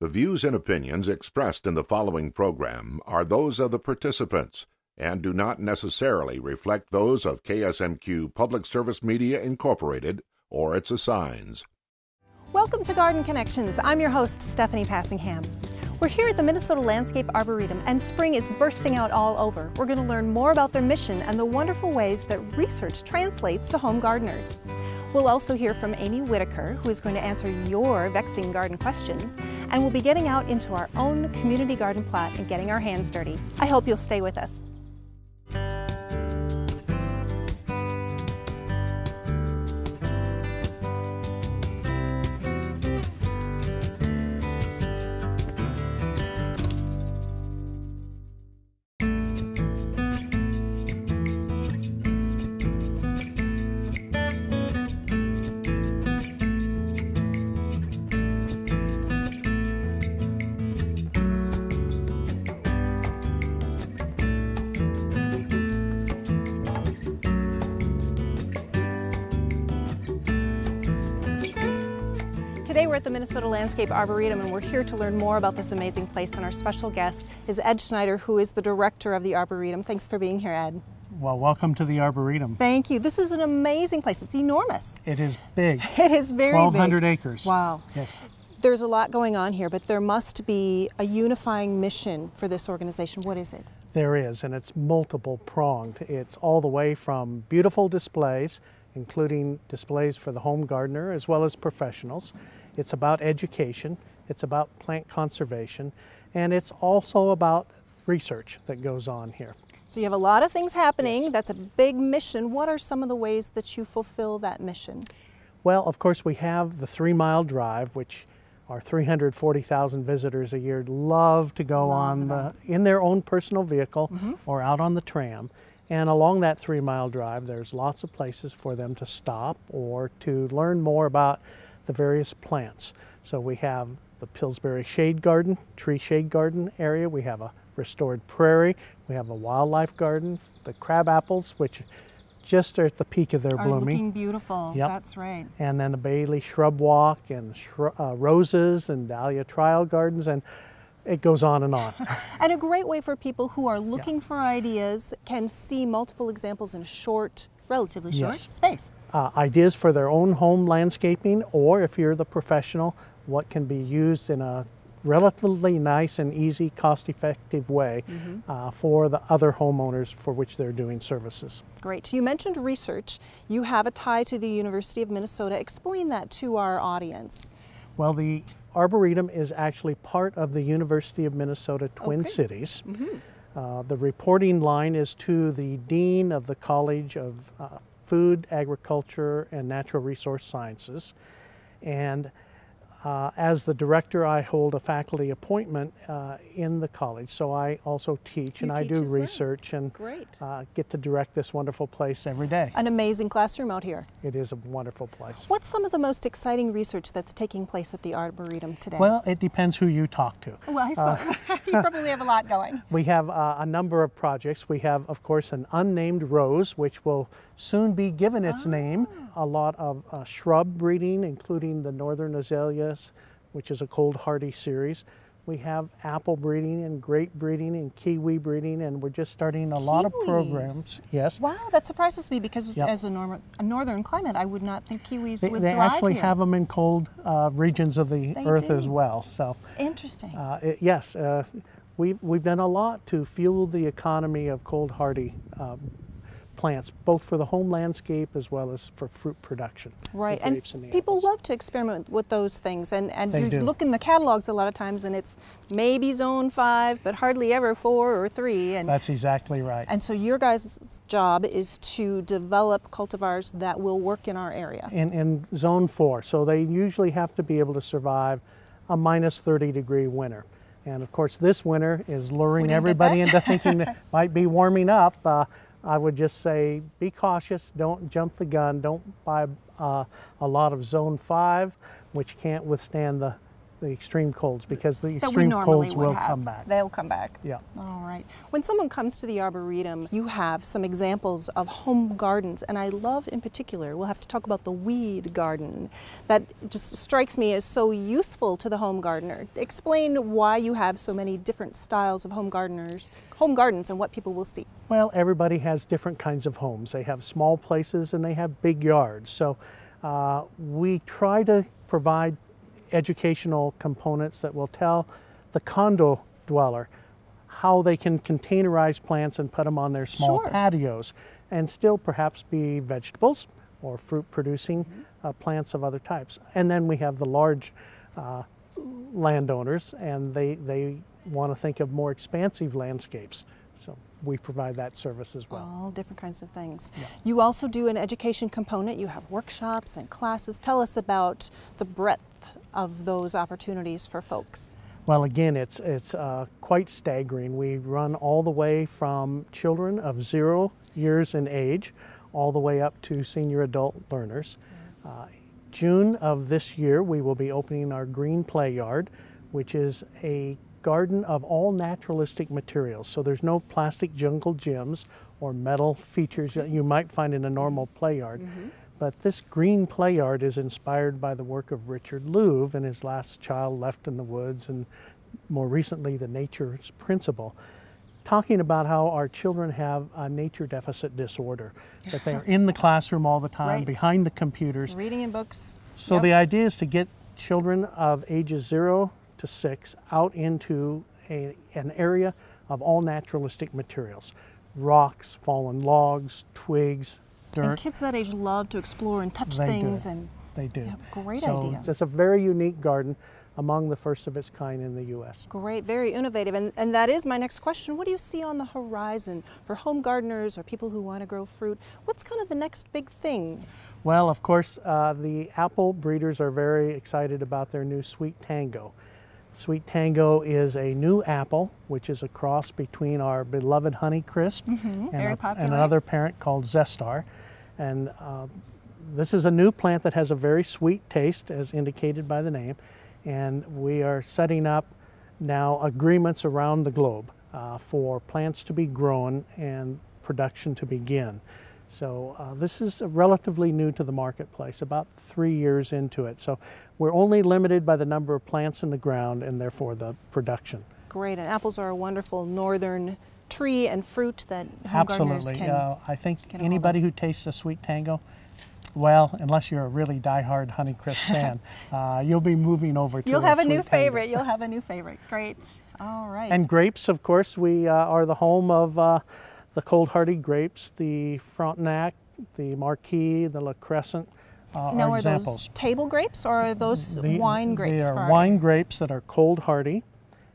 The views and opinions expressed in the following program are those of the participants and do not necessarily reflect those of KSMQ Public Service Media Incorporated or its assigns. Welcome to Garden Connections. I'm your host, Stephanie Passingham. We're here at the Minnesota Landscape Arboretum, and spring is bursting out all over. We're going to learn more about their mission and the wonderful ways that research translates to home gardeners. We'll also hear from Aimee Whiteaker, who is going to answer your vexing garden questions, and we'll be getting out into our own community garden plot and getting our hands dirty. I hope you'll stay with us. Today we're at the Minnesota Landscape Arboretum, and we're here to learn more about this amazing place, and our special guest is Ed Schneider, who is the director of the Arboretum. Thanks for being here, Ed. Well, welcome to the Arboretum. Thank you. This is an amazing place. It's enormous. It is big. It is very 1,200 big. acres. Wow. Yes. There's a lot going on here, but there must be a unifying mission for this organization. What is it? There is, and it's multiple pronged. It's all the way from beautiful displays, including displays for the home gardener as well as professionals. It's about education, it's about plant conservation, and it's also about research that goes on here. So you have a lot of things happening. Yes. That's a big mission. What are some of the ways that you fulfill that mission? Well, of course, we have the 3-mile drive, which our 340,000 visitors a year love to go on in their own personal vehicle or out on the tram. And along that 3-mile drive, there's lots of places for them to stop or to learn more about the various plants. So we have the Pillsbury Shade Garden, tree shade garden area. We have a restored prairie. We have a wildlife garden, the crab apples, which just are at the peak of their blooming. Looking beautiful. Yep. That's right. And then the Bailey Shrub Walk and roses and dahlia trial gardens, and it goes on and on. And a great way for people who are looking for ideas can see multiple examples in relatively short space. Ideas for their own home landscaping, or if you're the professional, what can be used in a relatively nice and easy, cost-effective way for the other homeowners for which they're doing services. Great. You mentioned research. You have a tie to the University of Minnesota. Explain that to our audience. Well, the Arboretum is actually part of the University of Minnesota Twin Cities. The reporting line is to the Dean of the College of Food, Agriculture, and Natural Resource Sciences. And as the director, I hold a faculty appointment in the college, so I also teach, and I do research and get to direct this wonderful place every day. An amazing classroom out here. It is a wonderful place. What's some of the most exciting research that's taking place at the Arboretum today? Well, it depends who you talk to. Well, I suppose. You probably have a lot going. We have a number of projects. We have, of course, an unnamed rose, which will soon be given its name. A lot of shrub breeding, including the northern azaleas, which is a cold hardy series. We have apple breeding and grape breeding and kiwi breeding, and we're just starting a lot of programs. Yes. Wow, that surprises me because as a northern climate, I would not think kiwis would thrive here. They actually have them in cold regions of the earth as well. So interesting. Yes, we've done a lot to fuel the economy of cold hardy plants, both for the home landscape as well as for fruit production. Right, and people love to experiment with those things, and you look in the catalogs a lot of times and it's maybe zone 5, but hardly ever 4 or 3. And that's exactly right. And so your guys' job is to develop cultivars that will work in our area. In zone 4, so they usually have to be able to survive a minus 30-degree winter. And of course this winter is luring everybody into thinking it might be warming up. I would just say be cautious, don't jump the gun, don't buy a lot of zone 5, which can't withstand the the extreme colds, because the that we extreme normally colds would will have. come back. They'll come back. Yeah. All right. When someone comes to the Arboretum, you have some examples of home gardens, and I love in particular, we'll have to talk about the weed garden. That just strikes me as so useful to the home gardener. Explain why you have so many different styles of home gardens, and what people will see. Well, everybody has different kinds of homes. They have small places and they have big yards. So we try to provide educational components that will tell the condo dweller how they can containerize plants and put them on their small patios and still perhaps be vegetables or fruit producing plants of other types. And then we have the large landowners, and they want to think of more expansive landscapes. So we provide that service as well. All different kinds of things. Yeah. You also do an education component. You have workshops and classes. Tell us about the breadth of those opportunities for folks. Well, again, it's quite staggering. We run all the way from children of 0 years in age all the way up to senior adult learners. June of this year, we will be opening our Green Play Yard, which is a garden of all naturalistic materials. So there's no plastic jungle gyms or metal features that you might find in a normal play yard. But this Green Play Yard is inspired by the work of Richard Louv and his last child left in the woods, and more recently the Nature's Principle, talking about how our children have a nature deficit disorder, that they're in the classroom all the time, behind the computers. Reading in books. So the idea is to get children of ages 0 to 6 out into an area of all naturalistic materials. Rocks, fallen logs, twigs, dirt. And kids that age love to explore and touch things. They do. Yeah, great so idea. It's a very unique garden, among the first of its kind in the U.S. Great, very innovative. And that is my next question. What do you see on the horizon for home gardeners or people who want to grow fruit? What's kind of the next big thing? Well, of course, the apple breeders are very excited about their new Sweet Tango. Sweet Tango is a new apple, which is a cross between our beloved Honeycrisp and another parent called Zestar. And this is a new plant that has a very sweet taste, as indicated by the name. And we are setting up now agreements around the globe for plants to be grown and production to begin. So this is relatively new to the marketplace, about 3 years into it. So we're only limited by the number of plants in the ground and therefore the production. Great, and apples are a wonderful northern tree and fruit that home gardeners can I think anybody who tastes a Sweet Tango, well, unless you're a really die-hard Honeycrisp fan, you'll be moving over to You'll have a Sweet new Tango. favorite. You'll have a new favorite. Great. All right. And grapes, of course, we are the home of the cold hardy grapes, the Frontenac, the Marquis, the La Crescent now, are examples. Those table grapes or are those wine grapes? They are wine grapes that are cold hardy.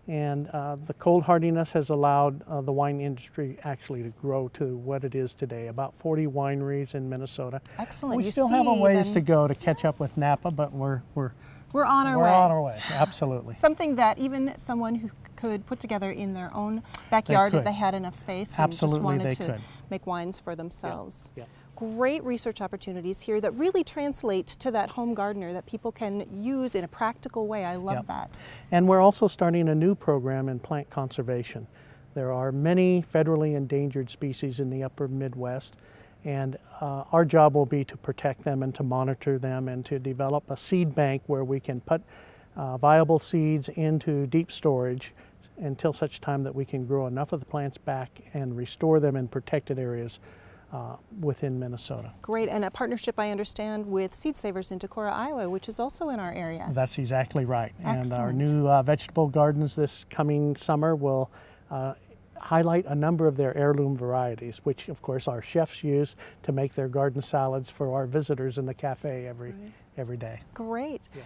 And the cold hardiness has allowed the wine industry actually to grow to what it is today, about 40 wineries in Minnesota. Excellent. We still have a ways to go to catch up with Napa, but we're on our way. We're on our way, absolutely. Something that even someone who could put together in their own backyard if they had enough space and just wanted to make wines for themselves. Yeah. Great research opportunities here that really translate to that home gardener that people can use in a practical way. I love that. And we're also starting a new program in plant conservation. There are many federally endangered species in the upper Midwest, and our job will be to protect them and to monitor them and to develop a seed bank where we can put viable seeds into deep storage until such time that we can grow enough of the plants back and restore them in protected areas within Minnesota. Great, and a partnership, I understand, with Seed Savers in Decorah, Iowa, which is also in our area. That's exactly right. Excellent. And our new vegetable gardens this coming summer will highlight a number of their heirloom varieties, which of course our chefs use to make their garden salads for our visitors in the cafe every day. Great. Yeah.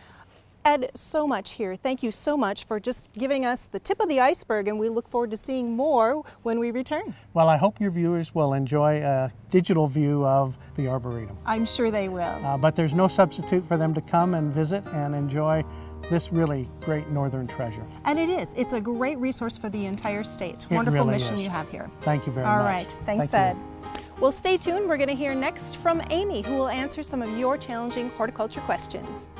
Ed, so much here. Thank you so much for just giving us the tip of the iceberg, and we look forward to seeing more when we return. Well, I hope your viewers will enjoy a digital view of the Arboretum. I'm sure they will. But there's no substitute for them to come and visit and enjoy this really great northern treasure. And it is. It's a great resource for the entire state. Wonderful really mission is. you have here. Thank you very much. All right. Thanks, Thank Ed. Well, stay tuned. We're going to hear next from Aimee, who will answer some of your challenging horticulture questions.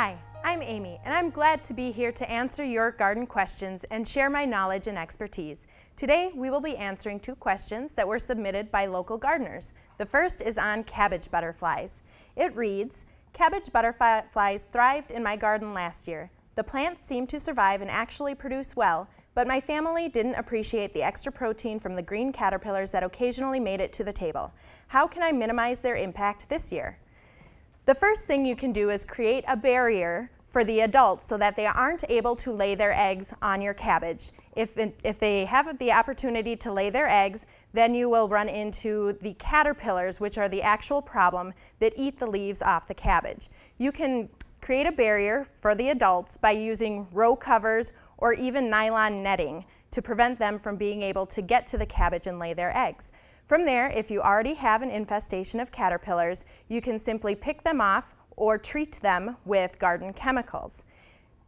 Hi, I'm Amy, and I'm glad to be here to answer your garden questions and share my knowledge and expertise. Today, we will be answering 2 questions that were submitted by local gardeners. The first is on cabbage butterflies. It reads, "Cabbage butterflies thrived in my garden last year. The plants seemed to survive and actually produce well, but my family didn't appreciate the extra protein from the green caterpillars that occasionally made it to the table. How can I minimize their impact this year?" The first thing you can do is create a barrier for the adults so that they aren't able to lay their eggs on your cabbage. If they have the opportunity to lay their eggs, then you will run into the caterpillars, which are the actual problem that eat the leaves off the cabbage. You can create a barrier for the adults by using row covers or even nylon netting to prevent them from being able to get to the cabbage and lay their eggs. From there, if you already have an infestation of caterpillars, you can simply pick them off or treat them with garden chemicals.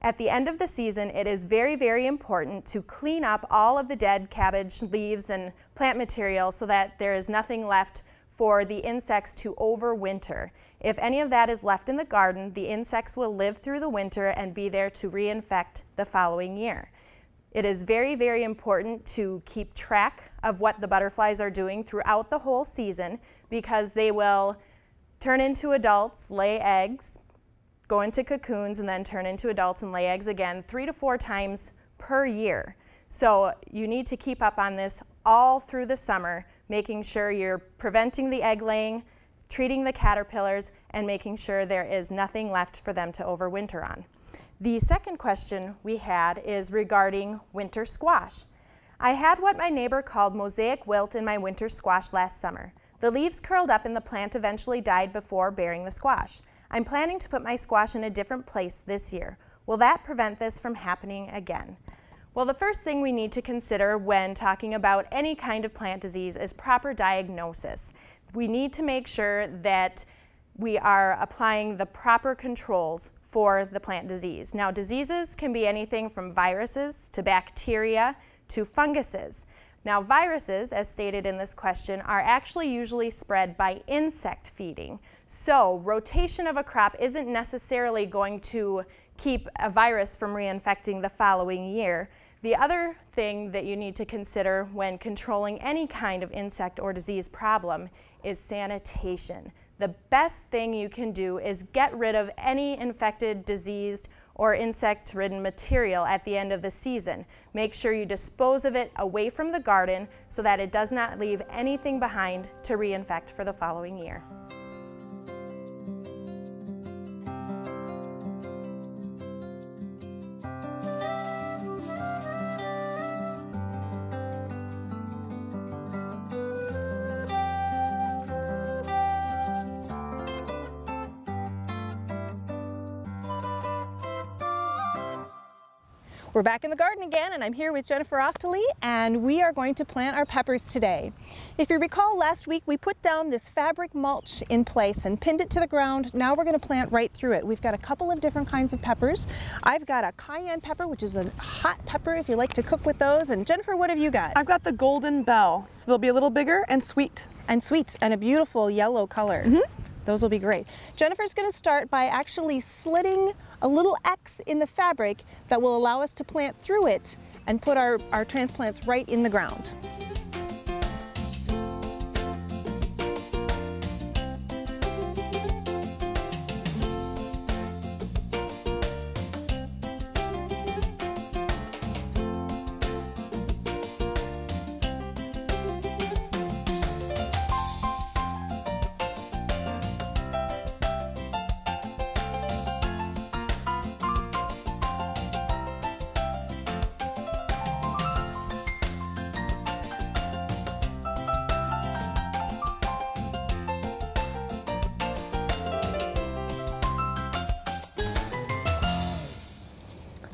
At the end of the season, it is very, very important to clean up all of the dead cabbage leaves and plant material so that there is nothing left for the insects to overwinter. If any of that is left in the garden, the insects will live through the winter and be there to reinfect the following year. It is very, very important to keep track of what the butterflies are doing throughout the whole season, because they will turn into adults, lay eggs, go into cocoons, and then turn into adults and lay eggs again 3 to 4 times per year. So you need to keep up on this all through the summer, making sure you're preventing the egg laying, treating the caterpillars, and making sure there is nothing left for them to overwinter on. The second question we had is regarding winter squash. I had what my neighbor called mosaic wilt in my winter squash last summer. The leaves curled up and the plant eventually died before bearing the squash. I'm planning to put my squash in a different place this year. Will that prevent this from happening again? Well, the first thing we need to consider when talking about any kind of plant disease is proper diagnosis. We need to make sure that we are applying the proper controls for the plant disease. Now, diseases can be anything from viruses to bacteria to funguses. Now, viruses, as stated in this question, are actually usually spread by insect feeding. So, rotation of a crop isn't necessarily going to keep a virus from reinfecting the following year. The other thing that you need to consider when controlling any kind of insect or disease problem is sanitation. The best thing you can do is get rid of any infected, diseased, or insect-ridden material at the end of the season. Make sure you dispose of it away from the garden so that it does not leave anything behind to reinfect for the following year. We're back in the garden again, and I'm here with Jennifer Oftley, and we are going to plant our peppers today. If you recall, last week we put down this fabric mulch in place and pinned it to the ground. Now we're going to plant right through it. We've got a couple of different kinds of peppers. I've got a cayenne pepper, which is a hot pepper if you like to cook with those. And Jennifer, what have you got? I've got the golden bell, so they'll be a little bigger and sweet. And sweet, and a beautiful yellow color. Mm-hmm. Those will be great. Jennifer's going to start by actually slitting a little X in the fabric that will allow us to plant through it and put our transplants right in the ground.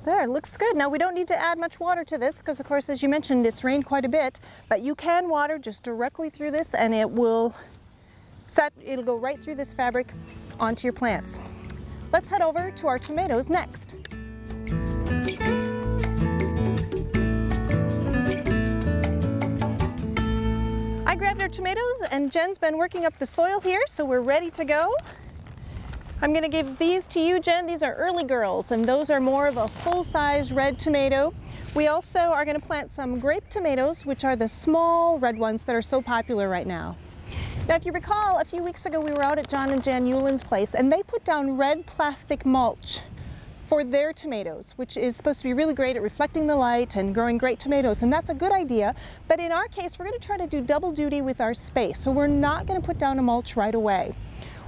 There, it looks good. Now we don't need to add much water to this because, of course, as you mentioned, it's rained quite a bit, but you can water just directly through this and it'll go right through this fabric onto your plants. Let's head over to our tomatoes next. I grabbed our tomatoes and Jen's been working up the soil here, so we're ready to go. I'm going to give these to you, Jen. These are early girls, and those are more of a full-size red tomato. We also are going to plant some grape tomatoes, which are the small red ones that are so popular right now. Now, if you recall, a few weeks ago we were out at John and Jan Euland's place, and they put down red plastic mulch for their tomatoes, which is supposed to be really great at reflecting the light and growing great tomatoes, and that's a good idea. But in our case, we're going to try to do double duty with our space, so we're not going to put down a mulch right away.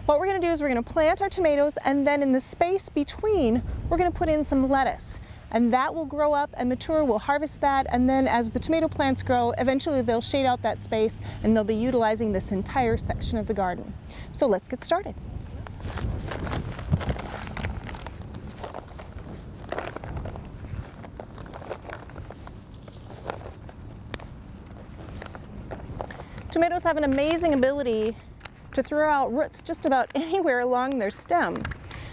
What we're going to do is we're going to plant our tomatoes, and then in the space between, we're going to put in some lettuce. And that will grow up and mature. We'll harvest that, and then as the tomato plants grow, eventually they'll shade out that space and they'll be utilizing this entire section of the garden. So let's get started. Tomatoes have an amazing ability to throw out roots just about anywhere along their stem.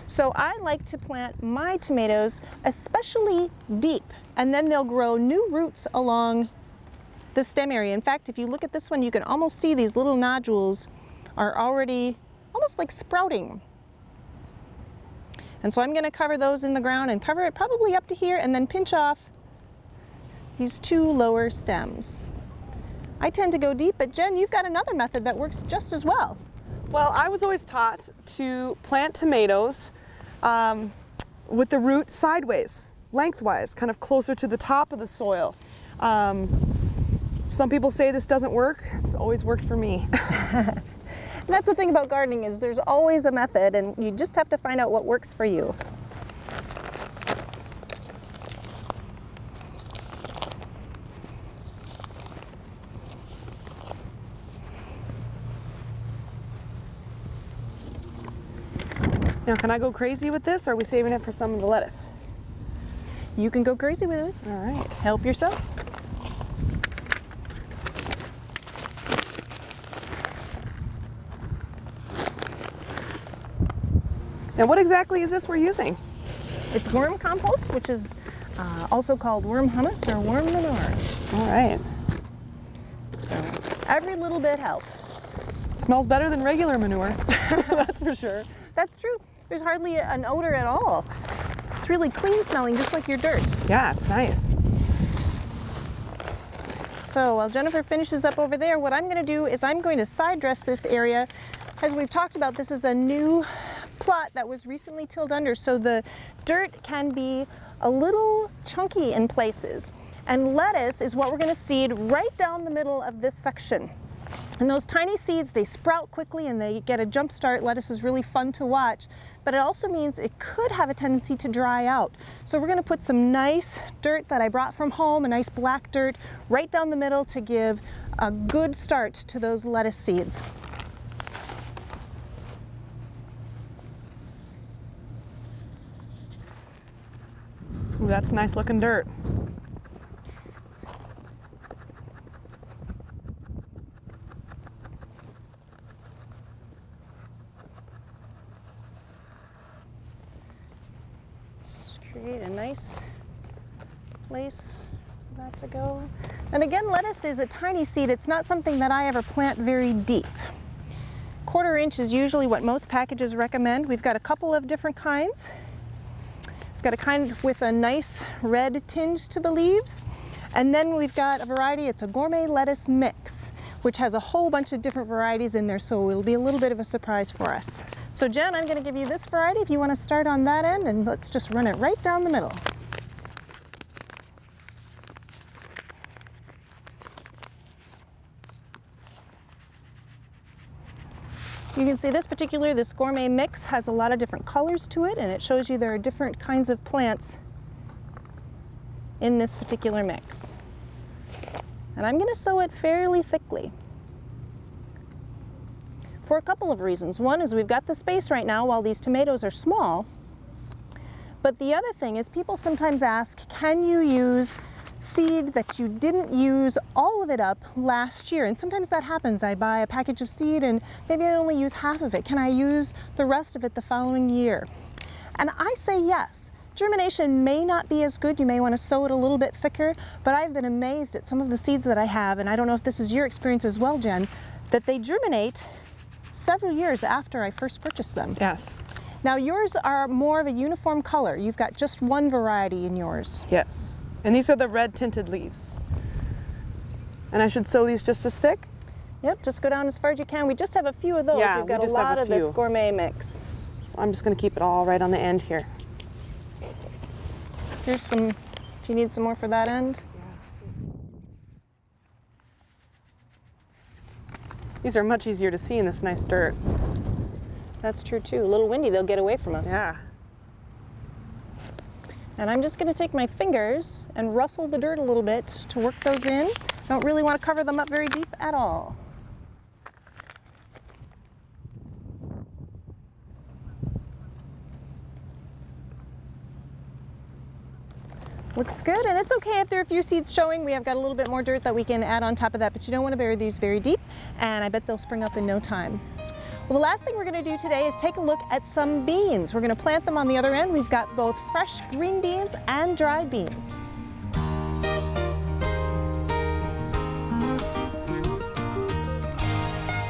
So I like to plant my tomatoes especially deep, and then they'll grow new roots along the stem area. In fact, if you look at this one, you can almost see these little nodules are already almost like sprouting. And so I'm going to cover those in the ground and cover it probably up to here, and then pinch off these two lower stems. I tend to go deep, but Jen, you've got another method that works just as well. Well, I was always taught to plant tomatoes with the root sideways, lengthwise, kind of closer to the top of the soil. Some people say this doesn't work. It's always worked for me. That's the thing about gardening, is there's always a method, and you just have to find out what works for you. Now, can I go crazy with this, or are we saving it for some of the lettuce? You can go crazy with it. All right. Help yourself. Now, what exactly is this we're using? It's worm compost, which is also called worm humus or worm manure. All right. So every little bit helps. Smells better than regular manure, that's for sure. That's true. There's hardly an odor at all. It's really clean smelling, just like your dirt. Yeah, it's nice. So while Jennifer finishes up over there, what I'm going to do is I'm going to side dress this area. As we've talked about, this is a new plot that was recently tilled under, so the dirt can be a little chunky in places. And lettuce is what we're going to seed right down the middle of this section. And those tiny seeds, they sprout quickly and they get a jump start. Lettuce is really fun to watch, but it also means it could have a tendency to dry out. So we're going to put some nice dirt that I brought from home, a nice black dirt, right down the middle to give a good start to those lettuce seeds. Ooh, that's nice looking dirt. Create a nice place for that to go. And again, lettuce is a tiny seed. It's not something that I ever plant very deep. 1/4 inch is usually what most packages recommend. We've got a couple of different kinds. We've got a kind with a nice red tinge to the leaves. And then we've got a variety, it's a gourmet lettuce mix, which has a whole bunch of different varieties in there, so it'll be a little bit of a surprise for us. So Jen, I'm going to give you this variety if you want to start on that end, and let's just run it right down the middle. You can see this gourmet mix has a lot of different colors to it, and it shows you there are different kinds of plants in this particular mix. And I'm going to sow it fairly thickly for a couple of reasons. One is we've got the space right now while these tomatoes are small, but the other thing is people sometimes ask, can you use seed that you didn't use all of it up last year? And sometimes that happens. I buy a package of seed and maybe I only use half of it. Can I use the rest of it the following year? And I say yes. Germination may not be as good. You may want to sow it a little bit thicker, but I've been amazed at some of the seeds that I have, and I don't know if this is your experience as well, Jen, that they germinate several years after I first purchased them. Yes. Now yours are more of a uniform color. You've got just one variety in yours. Yes. And these are the red tinted leaves. And I should sow these just as thick? Yep, just go down as far as you can. We just have a few of those. Yeah, We've got we a just have lot a of this few. gourmet mix. So I'm just going to keep it all right on the end here. Here's some, if you need some more for that end. These are much easier to see in this nice dirt. That's true too. A little windy, they'll get away from us. Yeah. And I'm just going to take my fingers and rustle the dirt a little bit to work those in. Don't really want to cover them up very deep at all. Looks good, and it's okay if there are a few seeds showing. We have got a little bit more dirt that we can add on top of that, but you don't want to bury these very deep, and I bet they'll spring up in no time. Well, the last thing we're going to do today is take a look at some beans. We're going to plant them on the other end. We've got both fresh green beans and dried beans.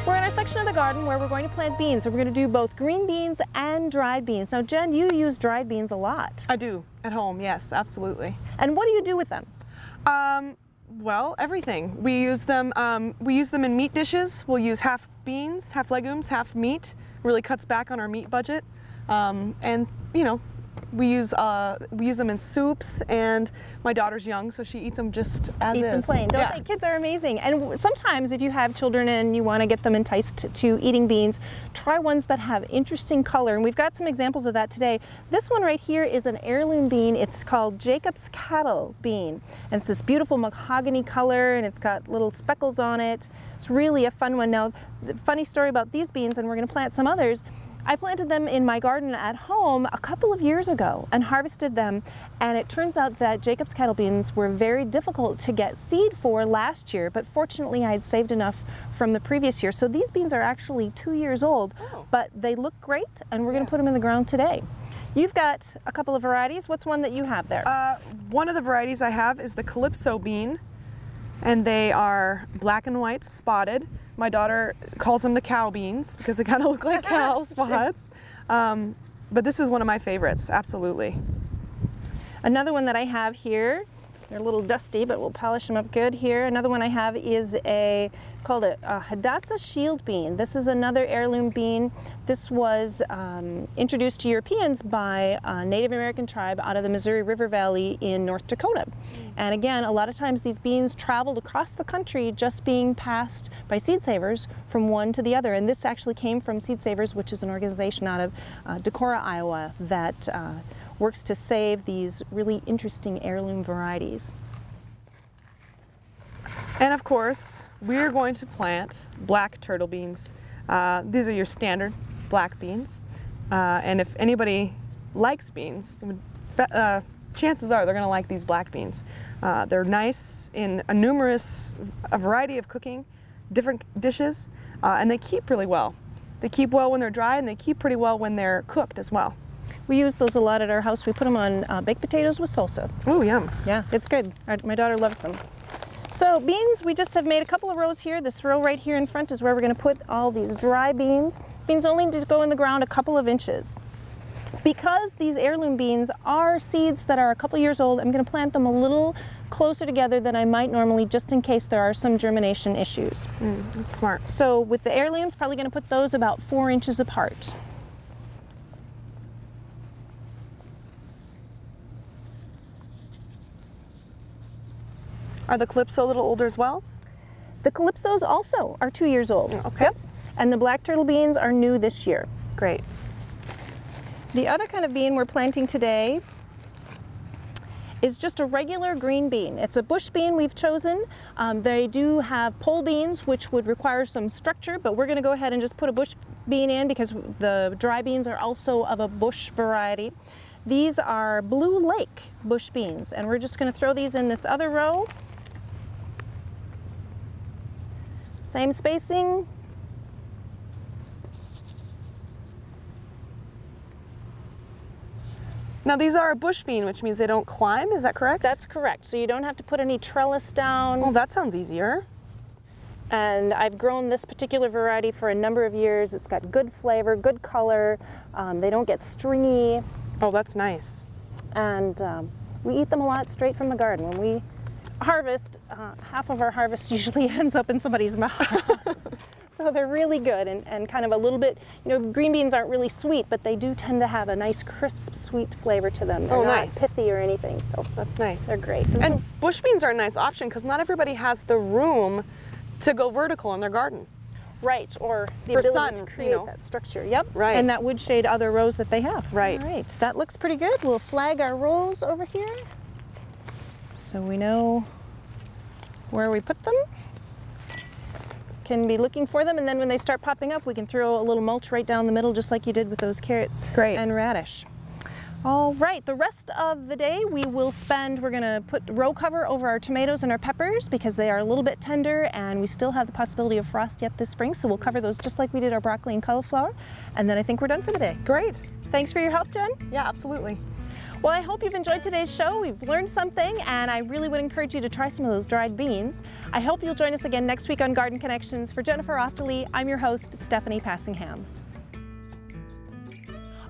We're in our section of the garden where we're going to plant beans, and we're going to do both green beans and dried beans. Now, Jen, you use dried beans a lot. I do, at home, yes, absolutely. And what do you do with them? Well, everything. We use them in meat dishes. We'll use half beans, half legumes, half meat. Really cuts back on our meat budget. And you know, we use them in soups, and my daughter's young, so she eats them just as is. Eat them plain, don't they? Kids are amazing. And sometimes if you have children and you want to get them enticed to eating beans, try ones that have interesting color. And we've got some examples of that today. This one right here is an heirloom bean. It's called Jacob's Cattle bean. And it's this beautiful mahogany color, and it's got little speckles on it. It's really a fun one. Now, the funny story about these beans, and we're going to plant some others, I planted them in my garden at home a couple of years ago and harvested them, and it turns out that Jacob's cattle beans were very difficult to get seed for last year, but fortunately I had saved enough from the previous year. So these beans are actually 2 years old, but they look great, and we're going to put them in the ground today. You've got a couple of varieties. What's one that you have there? One of the varieties I have is the Calypso bean, and they are black and white spotted. My daughter calls them the cow beans because they kind of look like cow spots. But this is one of my favorites, absolutely. Another one that I have here, they're a little dusty, but we'll polish them up good here. Another one I have is called a Hidatsa shield bean. This is another heirloom bean. This was introduced to Europeans by a Native American tribe out of the Missouri River Valley in North Dakota. And again, a lot of times these beans traveled across the country just being passed by Seed Savers from one to the other. And this actually came from Seed Savers, which is an organization out of Decorah, Iowa, that works to save these really interesting heirloom varieties. And of course, we're going to plant black turtle beans. These are your standard black beans. And if anybody likes beans, chances are they're going to like these black beans. They're nice in a variety of cooking, different dishes, and they keep really well. They keep well when they're dry, and they keep pretty well when they're cooked as well. We use those a lot at our house. We put them on baked potatoes with salsa. Oh, yum. Yeah, it's good. My daughter loves them. So beans, we just have made a couple of rows here. This row right here in front is where we're going to put all these dry beans. Beans only need to go in the ground a couple of inches. Because these heirloom beans are seeds that are a couple years old, I'm going to plant them a little closer together than I might normally, just in case there are some germination issues. That's smart. So with the heirlooms, probably going to put those about 4 inches apart. Are the Calypso a little older as well? The Calypsos also are 2 years old. Okay. Yep. And the black turtle beans are new this year. Great. The other kind of bean we're planting today is just a regular green bean. It's a bush bean we've chosen. They do have pole beans, which would require some structure, but we're going to go ahead and just put a bush bean in because the dry beans are also of a bush variety. These are Blue Lake bush beans, and we're just going to throw these in this other row. Same spacing. Now these are a bush bean, which means they don't climb, is that correct? That's correct. So you don't have to put any trellis down. Well, that sounds easier. And I've grown this particular variety for a number of years. It's got good flavor, good color. They don't get stringy. Oh, that's nice. And we eat them a lot straight from the garden. When we harvest, half of our harvest usually ends up in somebody's mouth. So they're really good and kind of a little bit, you know, green beans aren't really sweet, but they do tend to have a nice crisp, sweet flavor to them. They're not pithy or anything, so that's nice. They're great. And bush beans are a nice option because not everybody has the room to go vertical in their garden. Right, or the for ability sun, to create you know. that structure. Yep. Right. And that would shade other rows that they have. Right. All right, that looks pretty good. We'll flag our rows over here so we know where we put them. Can be looking for them, and then when they start popping up, we can throw a little mulch right down the middle, just like you did with those carrots and radish. All right, the rest of the day we're gonna put row cover over our tomatoes and our peppers because they are a little bit tender and we still have the possibility of frost yet this spring, so we'll cover those just like we did our broccoli and cauliflower, and then I think we're done for the day. Great. Thanks for your help, Jen. Yeah, absolutely. Well, I hope you've enjoyed today's show. We've learned something, and I really would encourage you to try some of those dried beans. I hope you'll join us again next week on Garden Connections. For Jennifer Oftley, I'm your host, Stephanie Passingham.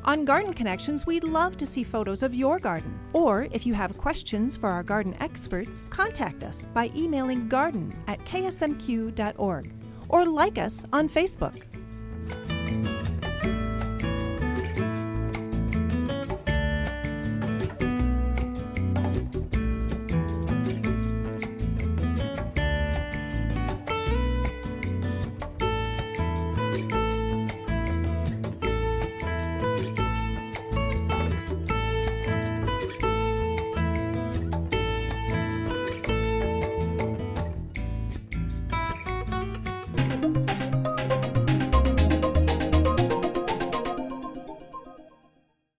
On Garden Connections, we'd love to see photos of your garden. Or if you have questions for our garden experts, contact us by emailing garden@ksmq.org or like us on Facebook.